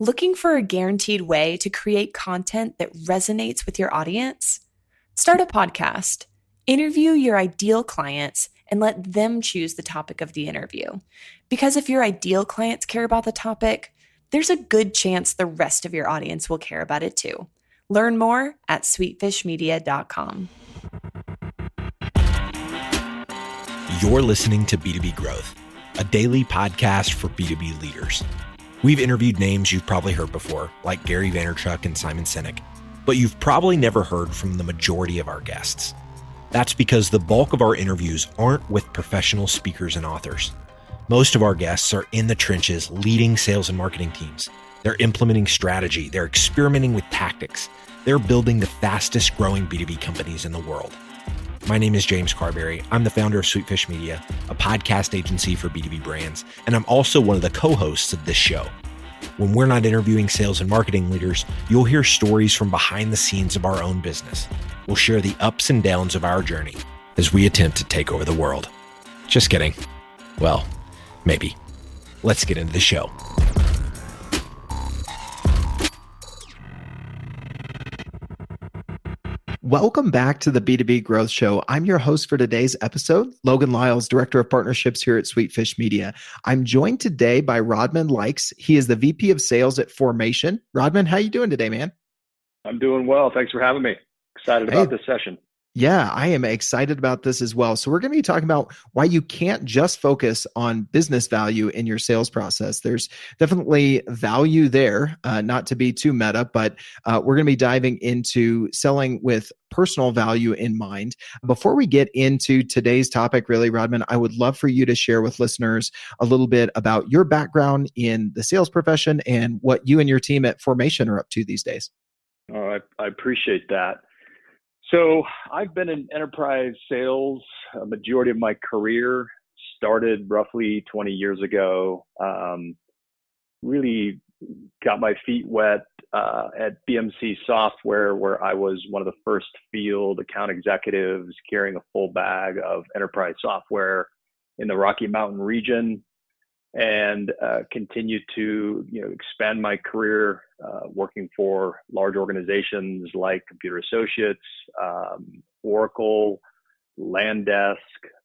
Looking for a guaranteed way to create content that resonates with your audience? Start a podcast, interview your ideal clients, and let them choose the topic of the interview. Because if your ideal clients care about the topic, there's a good chance the rest of your audience will care about it too. Learn more at sweetfishmedia.com. You're listening to B2B Growth, a daily podcast for B2B leaders. We've interviewed names you've probably heard before, like Gary Vaynerchuk and Simon Sinek, but you've probably never heard from the majority of our guests. That's because the bulk of our interviews aren't with professional speakers and authors. Most of our guests are in the trenches leading sales and marketing teams. They're implementing strategy. They're experimenting with tactics. They're building the fastest growing B2B companies in the world. My name is James Carberry. I'm the founder of Sweetfish Media, a podcast agency for B2B brands, and I'm also one of the co-hosts of this show. When we're not interviewing sales and marketing leaders, you'll hear stories from behind the scenes of our own business. We'll share the ups and downs of our journey as we attempt to take over the world. Just kidding. Well, maybe. Let's get into the show. Welcome back to the B2B Growth Show. I'm your host for today's episode, Logan Lyles, Director of Partnerships here at Sweetfish Media. I'm joined today by Rodman Likes. He is the VP of Sales at Formation. Rodman, how you doing today, man? I'm doing well. Thanks for having me. Excited about this session. Yeah, I am excited about this as well. So we're going to be talking about why you can't just focus on business value in your sales process. There's definitely value there, not to be too meta, but we're going to be diving into selling with personal value in mind. Before we get into today's topic, really, Rodman, I would love for you to share with listeners a little bit about your background in the sales profession and what you and your team at Formation are up to these days. All right, I appreciate that. So I've been in enterprise sales a majority of my career, started roughly 20 years ago, really got my feet wet at BMC Software, where I was one of the first field account executives carrying a full bag of enterprise software in the Rocky Mountain region, and continued to expand my career working for large organizations like Computer Associates, Oracle, Landesk,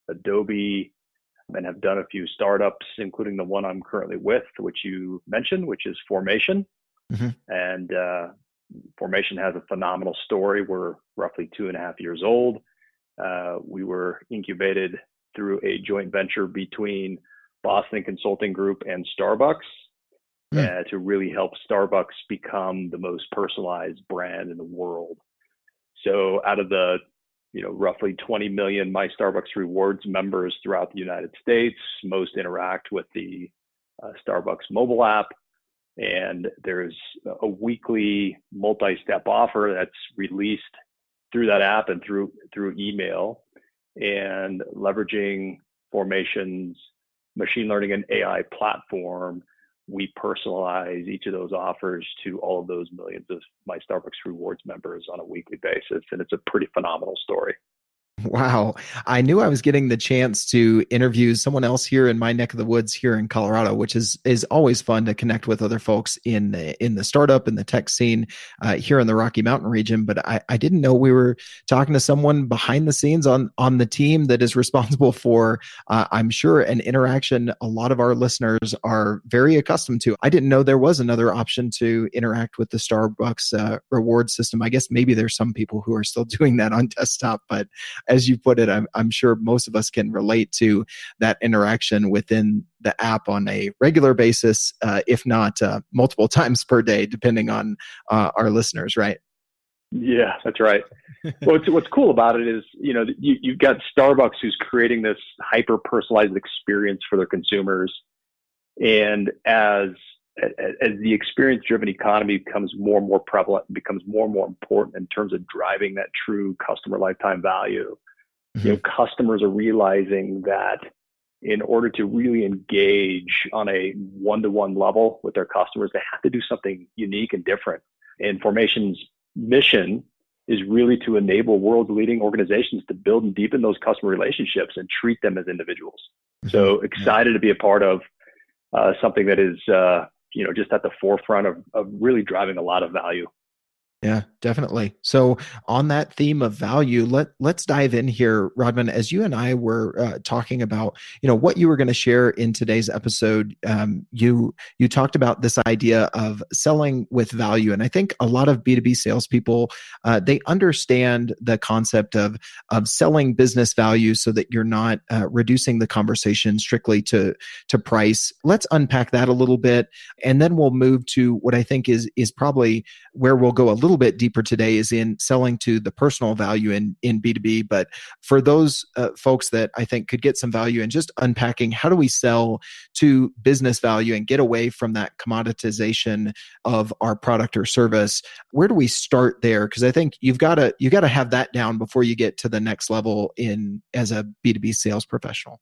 Adobe, and have done a few startups, including the one I'm currently with, which you mentioned, which is Formation. Mm-hmm. And Formation has a phenomenal story. We're roughly 2.5 years old. We were incubated through a joint venture between Boston Consulting Group and Starbucks to really help Starbucks become the most personalized brand in the world. So out of the roughly 20 million My Starbucks Rewards members throughout the United States, most interact with the Starbucks mobile app. And there's a weekly multi-step offer that's released through that app and through email, and leveraging Formation's machine learning and AI platform, we personalize each of those offers to all of those millions of My Starbucks Rewards members on a weekly basis. And it's a pretty phenomenal story. Wow. I knew I was getting the chance to interview someone else here in my neck of the woods here in Colorado, which is always fun to connect with other folks in the startup and the tech scene here in the Rocky Mountain region. But I didn't know we were talking to someone behind the scenes on the team that is responsible for, I'm sure, an interaction a lot of our listeners are very accustomed to. I didn't know there was another option to interact with the Starbucks reward system. I guess maybe there's some people who are still doing that on desktop, but as you put it, I'm sure most of us can relate to that interaction within the app on a regular basis, if not multiple times per day, depending on our listeners, right? Yeah, that's right. Well, what's cool about it is, you've got Starbucks who's creating this hyper-personalized experience for their consumers. And as the experience-driven economy becomes more and more prevalent, becomes more and more important in terms of driving that true customer lifetime value, customers are realizing that in order to really engage on a one-to-one level with their customers, they have to do something unique and different. And Formation's mission is really to enable world-leading organizations to build and deepen those customer relationships and treat them as individuals. So excited to be a part of something that is just at the forefront of really driving a lot of value. Yeah, definitely. So on that theme of value, let's dive in here, Rodman. As you and I were talking about, what you were going to share in today's episode, you talked about this idea of selling with value, and I think a lot of B2B salespeople they understand the concept of selling business value, so that you're not reducing the conversation strictly to price. Let's unpack that a little bit, and then we'll move to what I think is probably where we'll go a little bit deeper today, is in selling to the personal value in B2B. But for those folks that I think could get some value in just unpacking, how do we sell to business value and get away from that commoditization of our product or service? Where do we start there? Because I think you got to have that down before you get to the next level as a B2B sales professional.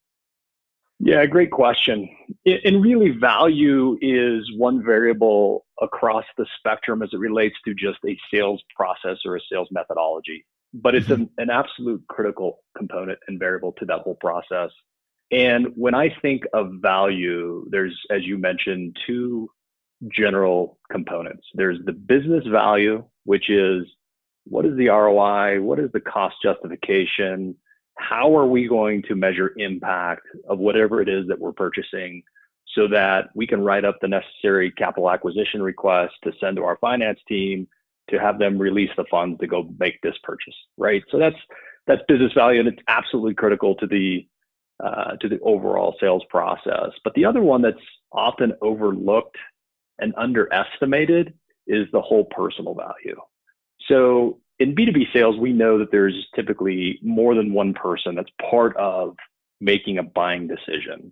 Yeah, great question. And really, value is one variable across the spectrum as it relates to just a sales process or a sales methodology. But it's an absolute critical component and variable to that whole process. And when I think of value, there's, as you mentioned, two general components. There's the business value, which is what is the ROI? What is the cost justification? How are we going to measure impact of whatever it is that we're purchasing, so that we can write up the necessary capital acquisition request to send to our finance team to have them release the funds to go make this purchase, right? So that's business value, and it's absolutely critical to the overall sales process. But the other one that's often overlooked and underestimated is the whole personal value. So in B2B sales, we know that there's typically more than one person that's part of making a buying decision.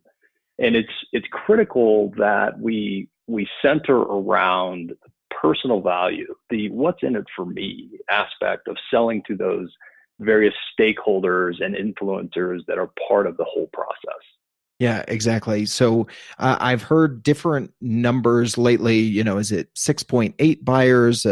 And it's critical that we center around personal value, the what's in it for me aspect of selling to those various stakeholders and influencers that are part of the whole process. Yeah, exactly. So I've heard different numbers lately. Is it 6.8 buyers?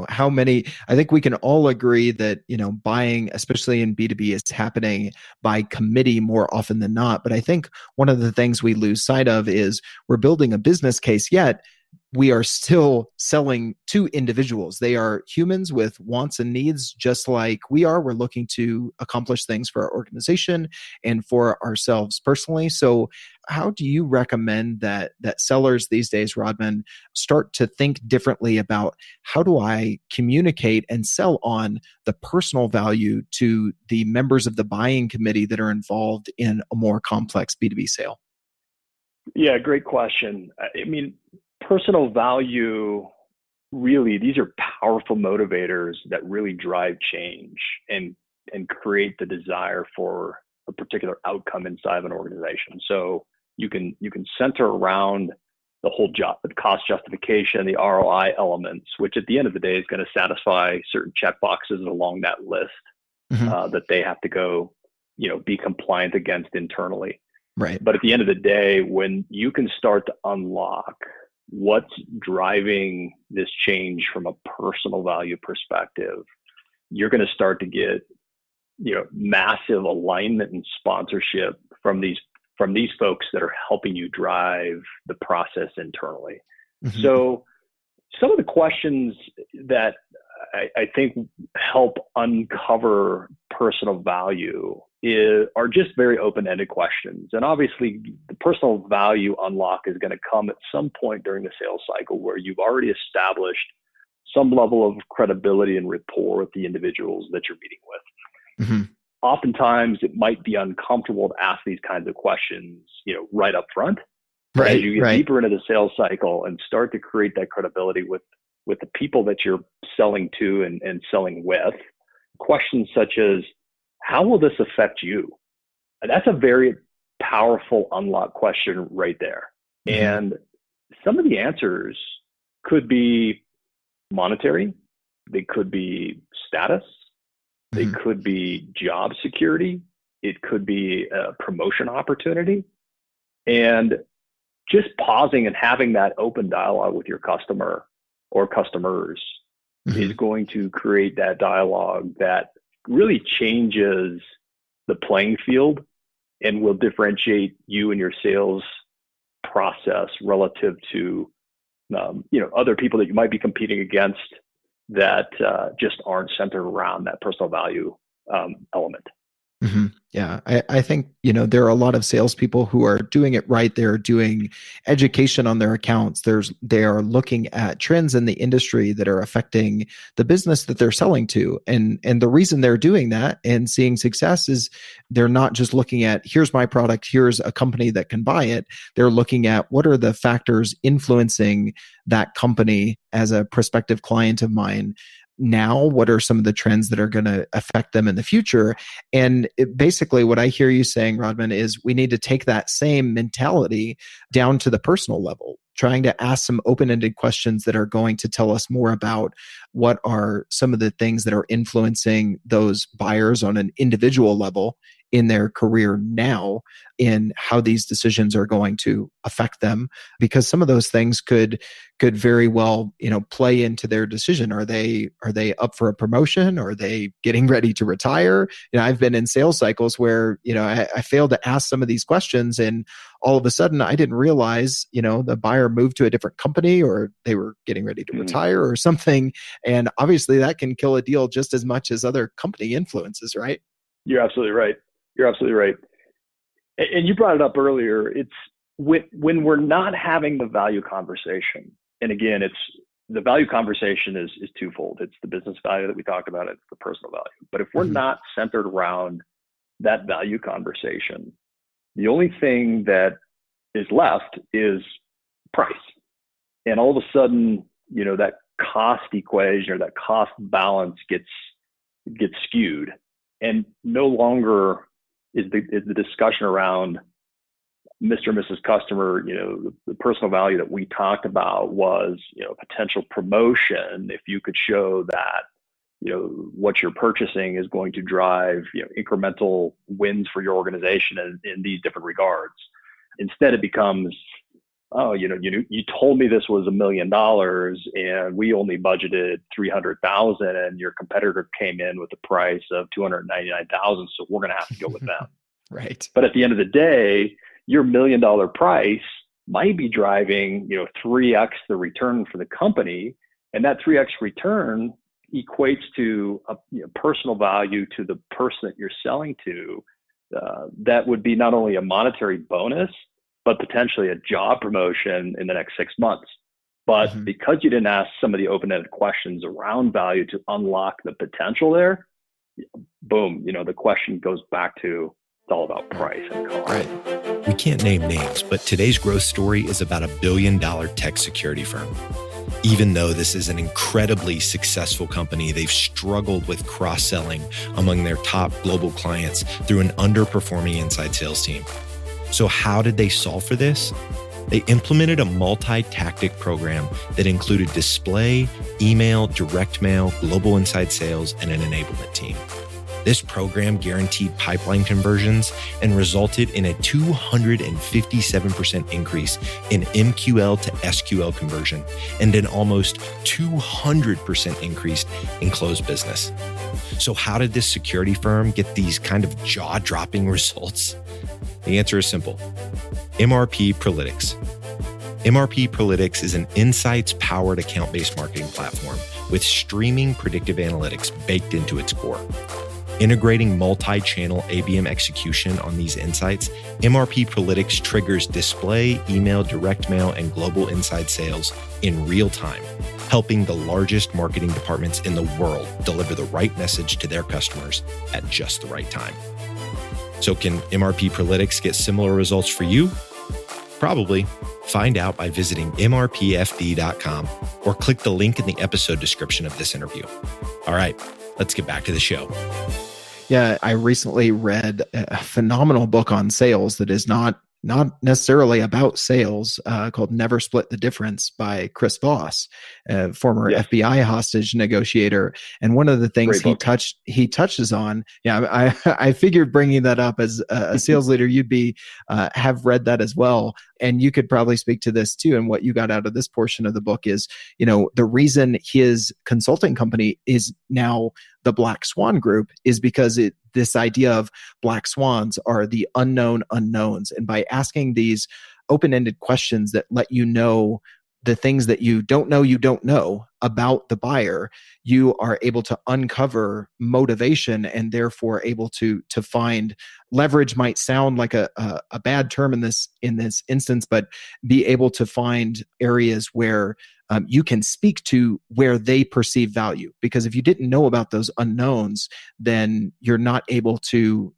How many? I think we can all agree that, buying, especially in B2B, is happening by committee more often than not. But I think one of the things we lose sight of is we're building a business case, yet we are still selling to individuals. They are humans with wants and needs, just like we are. We're looking to accomplish things for our organization and for ourselves personally. So how do you recommend that sellers these days, Rodman, start to think differently about how do I communicate and sell on the personal value to the members of the buying committee that are involved in a more complex B2B sale? Yeah, great question. I mean, personal value, really, these are powerful motivators that really drive change and create the desire for a particular outcome inside of an organization. So you can center around the whole cost justification, the ROI elements, which at the end of the day is going to satisfy certain check boxes along that list that they have to go, be compliant against internally. Right. But at the end of the day, when you can start to unlock what's driving this change from a personal value perspective, you're going to start to get, massive alignment and sponsorship from these folks that are helping you drive the process internally. So some of the questions that I think help uncover personal value are just very open-ended questions. And obviously, the personal value unlock is going to come at some point during the sales cycle where you've already established some level of credibility and rapport with the individuals that you're meeting with. Oftentimes, it might be uncomfortable to ask these kinds of questions, right up front. Right. As you get deeper into the sales cycle and start to create that credibility with the people that you're selling to and selling with, questions such as, how will this affect you? And that's a very powerful unlock question right there. And some of the answers could be monetary. They could be status. They could be job security. It could be a promotion opportunity. And just pausing and having that open dialogue with your customer or customers is going to create that dialogue that really changes the playing field and will differentiate you and your sales process relative to other people that you might be competing against that just aren't centered around that personal value element. Mm-hmm. Yeah, I think, there are a lot of salespeople who are doing it right. They're doing education on their accounts. They are looking at trends in the industry that are affecting the business that they're selling to. And the reason they're doing that and seeing success is they're not just looking at, here's my product, here's a company that can buy it. They're looking at what are the factors influencing that company as a prospective client of mine now. What are some of the trends that are going to affect them in the future? And basically what I hear you saying, Rodman, is we need to take that same mentality down to the personal level, trying to ask some open-ended questions that are going to tell us more about what are some of the things that are influencing those buyers on an individual level in their career now, in how these decisions are going to affect them, because some of those things could very well, play into their decision. Are they up for a promotion? Are they getting ready to retire? I've been in sales cycles where, I failed to ask some of these questions, and all of a sudden I didn't realize, the buyer moved to a different company, or they were getting ready to retire or something. And obviously that can kill a deal just as much as other company influences, right? You're absolutely right. And you brought it up earlier. It's when we're not having the value conversation. And again, the value conversation is twofold. It's the business value that we talked about. It's the personal value. But if we're not centered around that value conversation, the only thing that is left is price. And all of a sudden, that cost equation or that cost balance gets skewed, and no longer is the discussion around Mr. and Mrs. Customer. The personal value that we talked about was, potential promotion if you could show that, what you're purchasing is going to drive, incremental wins for your organization in these different regards. Instead, it becomes, you told me this was $1 million and we only budgeted $300,000, and your competitor came in with a price of $299,000. So we're going to have to go with them. Right. But at the end of the day, your $1 million price might be driving, 3x the return for the company. And that 3x return equates to a personal value to the person that you're selling to. That would be not only a monetary bonus, but potentially a job promotion in the next 6 months. But because you didn't ask some of the open-ended questions around value to unlock the potential there, boom, the question goes back to, it's all about price and cost. Right. We can't name names, but today's growth story is about a $1 billion tech security firm. Even though this is an incredibly successful company, they've struggled with cross-selling among their top global clients through an underperforming inside sales team. So how did they solve for this? They implemented a multi-tactic program that included display, email, direct mail, global inside sales, and an enablement team. This program guaranteed pipeline conversions and resulted in a 257% increase in MQL to SQL conversion and an almost 200% increase in closed business. So how did this security firm get these kind of jaw-dropping results? The answer is simple. MRP Politics. MRP Politics is an insights-powered account-based marketing platform with streaming predictive analytics baked into its core. Integrating multi-channel ABM execution on these insights, MRP Politics triggers display, email, direct mail, and global inside sales in real time, helping the largest marketing departments in the world deliver the right message to their customers at just the right time. So can MRP Politics get similar results for you? Probably. Find out by visiting mrpfd.com or click the link in the episode description of this interview. All right, let's get back to the show. Yeah, I recently read a phenomenal book on sales that is not necessarily about sales, called Never Split the Difference by Chris Voss, former FBI hostage negotiator. And one of the things he touches on, I figured bringing that up as a sales leader, you'd have read that as well. And you could probably speak to this too. And what you got out of this portion of the book is, the reason his consulting company is now the Black Swan Group is because this idea of black swans are the unknown unknowns. And by asking these open-ended questions that let you know the things that you don't know about the buyer, you are able to uncover motivation and therefore able to find leverage. Might sound like a bad term in this instance, but be able to find areas where you can speak to where they perceive value. Because if you didn't know about those unknowns, then you're not able to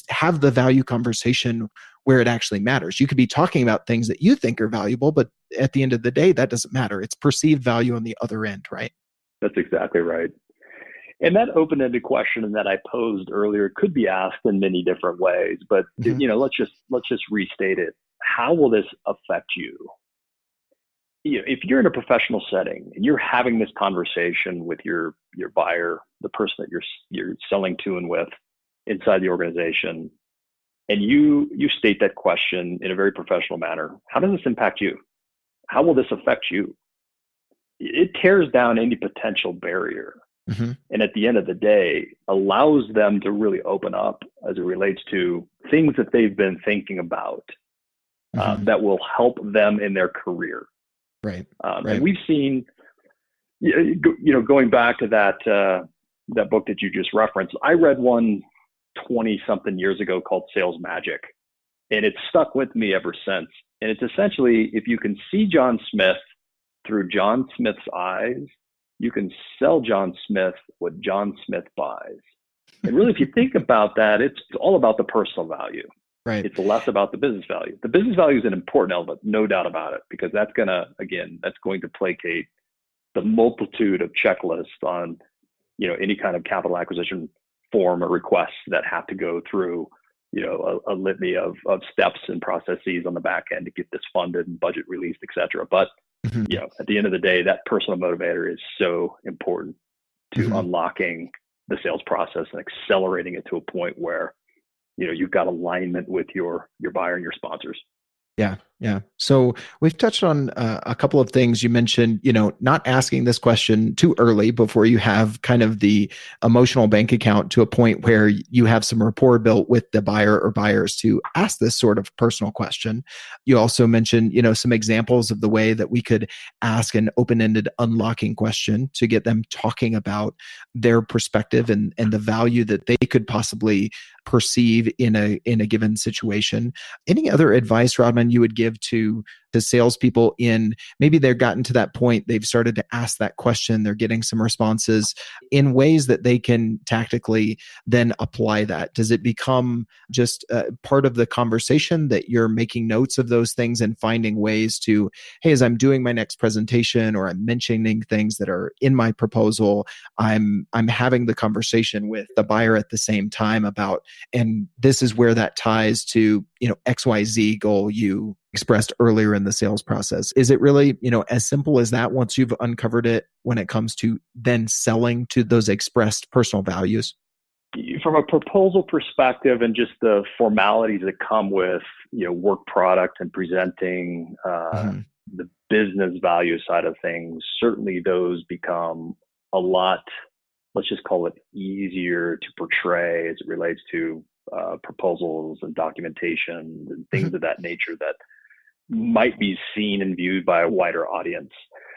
have the value conversation where it actually matters. You could be talking about things that you think are valuable, but at the end of the day, that doesn't matter. It's perceived value on the other end, right? That's exactly right. And that open-ended question that I posed earlier could be asked in many different ways, but let's just restate it. How will this affect you? If you're in a professional setting and you're having this conversation with your buyer, the person that you're selling to and with inside the organization, and you state that question in a very professional manner, how does this impact you? How will this affect you? It tears down any potential barrier. And at the end of the day, allows them to really open up as it relates to things that they've been thinking about that will help them in their career. Right. And we've seen, going back to that book that you just referenced, I read one 20-something years ago called Sales Magic, and it's stuck with me ever since. And it's essentially, if you can see John Smith through John Smith's eyes, you can sell John Smith what John Smith buys. And really, if you think about that, it's all about the personal value. Right. It's less about the business value. The business value is an important element, no doubt about it, because that's going to placate the multitude of checklists on, any kind of capital acquisition form or requests that have to go through, a litany of steps and processes on the back end to get this funded and budget released, et cetera. But, at the end of the day, that personal motivator is so important to unlocking the sales process and accelerating it to a point where, you've got alignment with your buyer and your sponsors. Yeah. So we've touched on a couple of things. You mentioned, not asking this question too early before you have kind of the emotional bank account to a point where you have some rapport built with the buyer or buyers to ask this sort of personal question. You also mentioned, some examples of the way that we could ask an open-ended unlocking question to get them talking about their perspective and the value that they could possibly perceive in a given situation. Any other advice, Rodman, you would give to salespeople in maybe they've gotten to that point, they've started to ask that question, they're getting some responses in ways that they can tactically then apply that? Does it become just part of the conversation that you're making notes of those things and finding ways to, hey, as I'm doing my next presentation or I'm mentioning things that are in my proposal, I'm having the conversation with the buyer at the same time about, and this is where that ties to, XYZ goal you expressed earlier in the sales process. Is it really, as simple as that once you've uncovered it when it comes to then selling to those expressed personal values? From a proposal perspective and just the formalities that come with, work product and presenting the business value side of things, certainly those become a lot, let's just call it easier to portray as it relates to proposals and documentation and things of that nature that might be seen and viewed by a wider audience.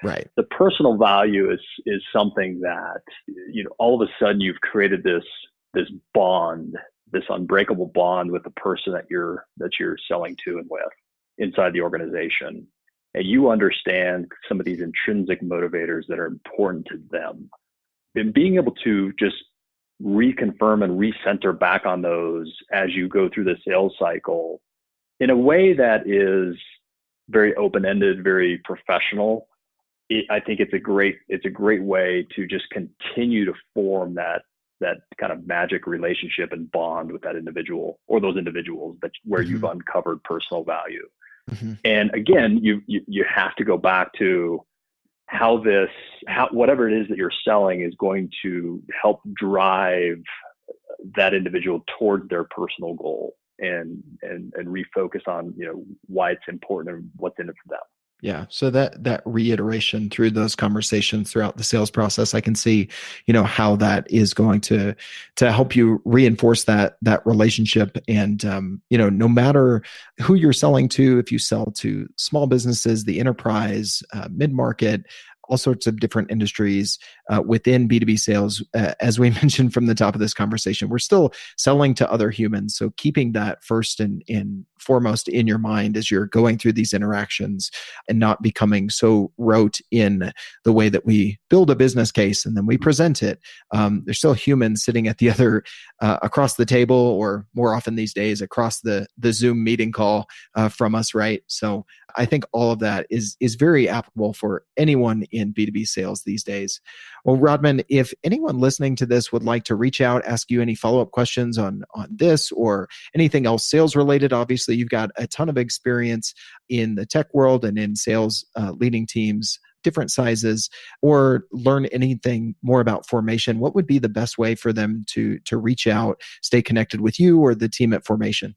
Right. The personal value is something that, all of a sudden you've created this bond, this unbreakable bond with the person that you're selling to and with inside the organization. And you understand some of these intrinsic motivators that are important to them. And being able to just reconfirm and recenter back on those as you go through the sales cycle in a way that is very open-ended, very professional. I think it's a great way to just continue to form that kind of magic relationship and bond with that individual or those individuals where you've uncovered personal value. And again, you have to go back to how whatever it is that you're selling is going to help drive that individual toward their personal goal and refocus on, why it's important and what's in it for them. Yeah. So that reiteration through those conversations throughout the sales process, I can see, how that is going to help you reinforce that relationship. And no matter who you're selling to, if you sell to small businesses, the enterprise, mid-market, all sorts of different industries within B2B sales. As we mentioned from the top of this conversation, we're still selling to other humans. So keeping that first and foremost in your mind as you're going through these interactions and not becoming so rote in the way that we build a business case and then we present it. There's still humans sitting at the other across the table, or more often these days across the Zoom meeting call from us, right? So I think all of that is very applicable for anyone in B2B sales these days. Well, Rodman, if anyone listening to this would like to reach out, ask you any follow-up questions on this or anything else sales related, obviously you've got a ton of experience in the tech world and in sales, leading teams, different sizes, or learn anything more about Formation, what would be the best way for them to reach out, stay connected with you or the team at Formation?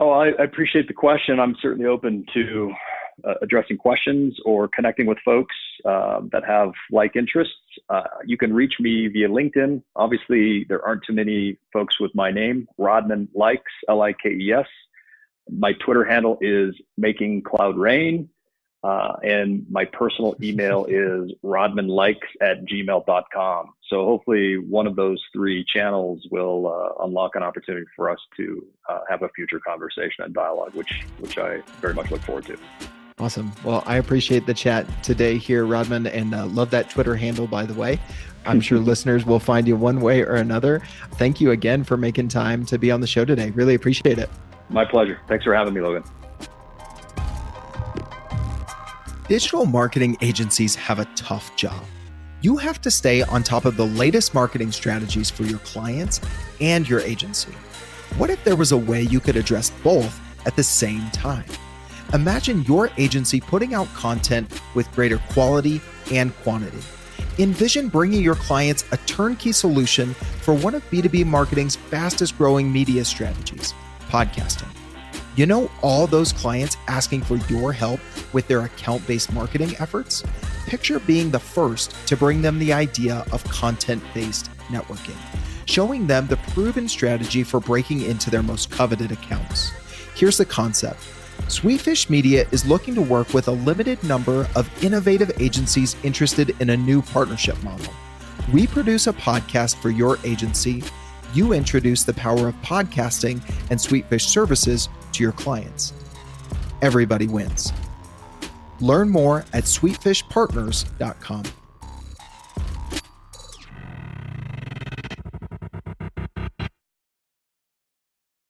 Oh, I appreciate the question. I'm certainly open to addressing questions or connecting with folks that have like interests. You can reach me via LinkedIn. Obviously, there aren't too many folks with my name, Rodman Likes, Likes. My Twitter handle is Making Cloud Rain. And my personal email is rodmanlikes@gmail.com. So hopefully one of those three channels will unlock an opportunity for us to have a future conversation and dialogue, which I very much look forward to. Awesome. Well, I appreciate the chat today here, Rodman, and love that Twitter handle, by the way. I'm sure listeners will find you one way or another. Thank you again for making time to be on the show today. Really appreciate it. My pleasure. Thanks for having me, Logan. Digital marketing agencies have a tough job. You have to stay on top of the latest marketing strategies for your clients and your agency. What if there was a way you could address both at the same time? Imagine your agency putting out content with greater quality and quantity. Envision bringing your clients a turnkey solution for one of B2B marketing's fastest growing media strategies, podcasting. You know all those clients asking for your help with their account-based marketing efforts? Picture being the first to bring them the idea of content-based networking, showing them the proven strategy for breaking into their most coveted accounts. Here's the concept. Sweetfish Media is looking to work with a limited number of innovative agencies interested in a new partnership model. We produce a podcast for your agency. You introduce the power of podcasting and Sweetfish services to your clients. Everybody wins. Learn more at sweetfishpartners.com.